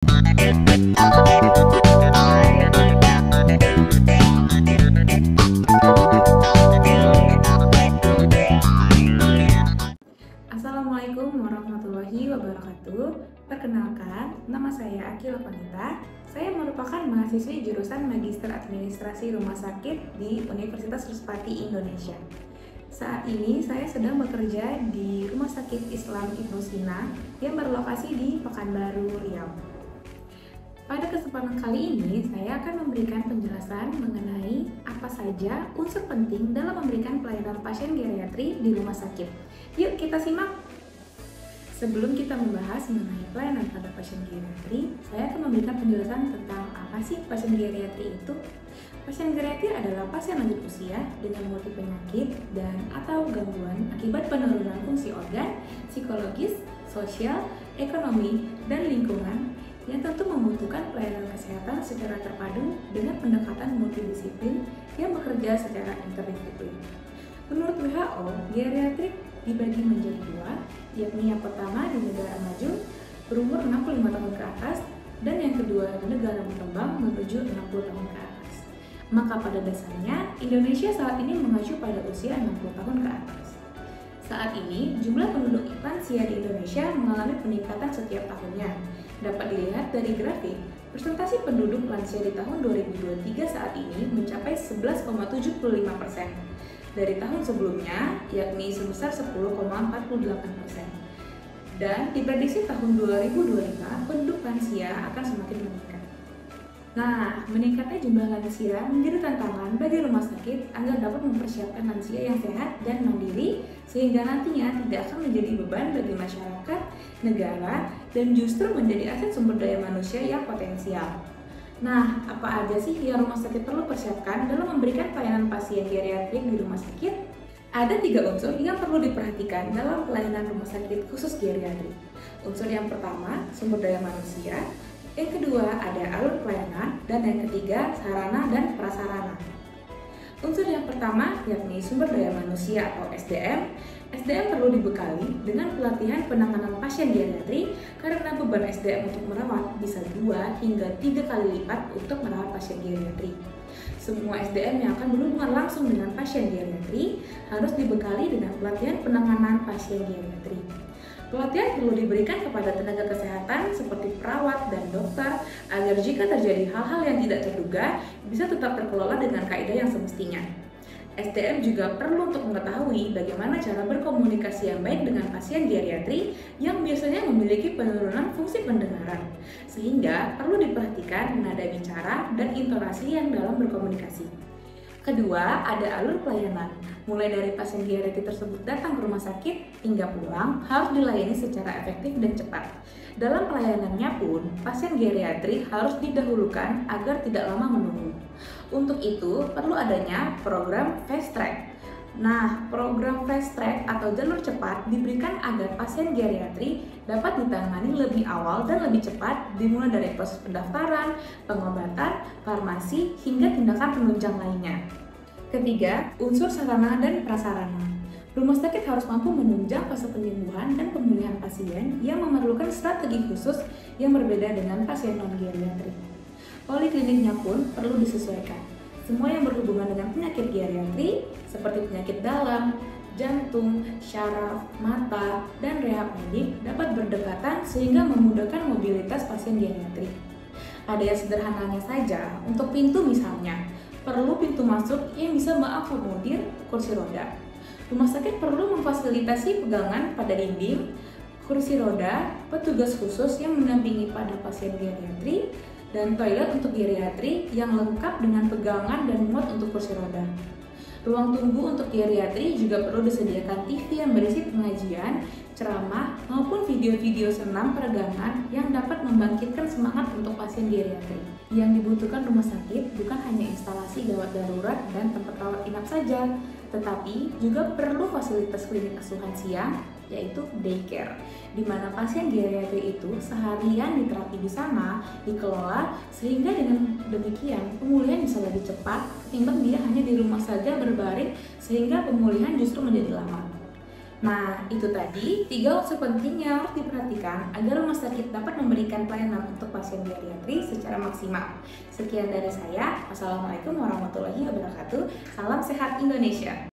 Assalamualaikum warahmatullahi wabarakatuh. Perkenalkan, nama saya Akila Vanita. Saya merupakan mahasiswi jurusan Magister Administrasi Rumah Sakit di Universitas Ruspati Indonesia. Saat ini saya sedang bekerja di Rumah Sakit Islam Ibnu Sina yang berlokasi di Pekanbaru, Riau. Pada kesempatan kali ini, saya akan memberikan penjelasan mengenai apa saja unsur penting dalam memberikan pelayanan pasien geriatri di rumah sakit. Yuk kita simak! Sebelum kita membahas mengenai pelayanan pada pasien geriatri, saya akan memberikan penjelasan tentang apa sih pasien geriatri itu. Pasien geriatri adalah pasien lanjut usia dengan multi penyakit dan atau gangguan akibat penurunan fungsi organ, psikologis, sosial, ekonomi, dan lingkungan yang tentu membutuhkan pelayanan kesehatan secara terpadu dengan pendekatan multidisiplin yang bekerja secara interdisiplin. Menurut WHO, geriatrik dibagi menjadi dua, yakni yang pertama di negara maju berumur 65 tahun ke atas dan yang kedua di negara berkembang menuju 60 tahun ke atas. Maka pada dasarnya Indonesia saat ini mengacu pada usia 60 tahun ke atas. Saat ini jumlah penduduk lansia di Indonesia mengalami peningkatan setiap tahunnya. Dapat dilihat dari grafik, persentase penduduk lansia di tahun 2023 saat ini mencapai 11,75% dari tahun sebelumnya, yakni sebesar 10,48%. Dan diprediksi tahun 2025 penduduk lansia akan semakin meningkat. Nah, meningkatnya jumlah lansia menjadi tantangan bagi rumah sakit agar dapat mempersiapkan lansia yang sehat dan mandiri sehingga nantinya tidak akan menjadi beban bagi masyarakat, negara, dan justru menjadi aset sumber daya manusia yang potensial. Nah, apa aja sih yang rumah sakit perlu persiapkan dalam memberikan pelayanan pasien geriatrik di rumah sakit? Ada 3 unsur yang perlu diperhatikan dalam pelayanan rumah sakit khusus geriatrik. Unsur yang pertama, sumber daya manusia. Yang kedua, ada alur pelayanan. Dan yang ketiga, sarana dan prasarana. Unsur yang pertama, yakni sumber daya manusia atau SDM. SDM perlu dibekali dengan pelatihan penanganan pasien geriatri karena beban SDM untuk merawat bisa 2 hingga 3 kali lipat untuk merawat pasien geriatri. Semua SDM yang akan berhubungan langsung dengan pasien geriatri harus dibekali dengan pelatihan penanganan pasien geriatri. Pelatihan perlu diberikan kepada tenaga kesehatan seperti perawat dan dokter agar jika terjadi hal-hal yang tidak terduga bisa tetap terkelola dengan kaidah yang semestinya. SDM juga perlu untuk mengetahui bagaimana cara berkomunikasi yang baik dengan pasien geriatri yang biasanya memiliki penurunan fungsi pendengaran, sehingga perlu diperhatikan nada bicara dan intonasi yang dalam berkomunikasi. Kedua, ada alur pelayanan. Mulai dari pasien geriatri tersebut datang ke rumah sakit hingga pulang harus dilayani secara efektif dan cepat. Dalam pelayanannya pun, pasien geriatri harus didahulukan agar tidak lama menunggu. Untuk itu, perlu adanya program fast track. Nah, program fast track atau jalur cepat diberikan agar pasien geriatri dapat ditangani lebih awal dan lebih cepat dimulai dari proses pendaftaran, pengobatan, farmasi, hingga tindakan penunjang lainnya. Ketiga, unsur sarana dan prasarana. Rumah sakit harus mampu menunjang fase penyembuhan dan pemulihan pasien yang memerlukan strategi khusus yang berbeda dengan pasien non-geriatri. Polikliniknya pun perlu disesuaikan. Semua yang berhubungan dengan penyakit geriatri seperti penyakit dalam, jantung, syaraf, mata, dan rehab medik dapat berdekatan sehingga memudahkan mobilitas pasien geriatri. Ada yang sederhananya saja, untuk pintu misalnya, perlu pintu masuk yang bisa mengakomodir kursi roda. Rumah sakit perlu memfasilitasi pegangan pada dinding, kursi roda, petugas khusus yang mendampingi pada pasien geriatri, dan toilet untuk geriatri yang lengkap dengan pegangan dan muat untuk kursi roda. Ruang tunggu untuk geriatri juga perlu disediakan TV yang berisi pengajian, ceramah, maupun video-video senam peregangan yang dapat membangkitkan semangat untuk pasien geriatri. Yang dibutuhkan rumah sakit bukan hanya instalasi gawat darurat dan tempat rawat inap saja, tetapi juga perlu fasilitas klinik asuhan siang, yaitu daycare, di mana pasien geriatri itu seharian diterapi di sana, dikelola, sehingga dengan demikian pemulihan bisa lebih cepat ketimbang dia hanya di rumah saja berbaring sehingga pemulihan justru menjadi lama. Nah, itu tadi 3 unsur penting yang harus diperhatikan agar rumah sakit dapat memberikan pelayanan untuk pasien geriatri secara maksimal. Sekian dari saya. Wassalamualaikum warahmatullahi wabarakatuh. Salam sehat Indonesia.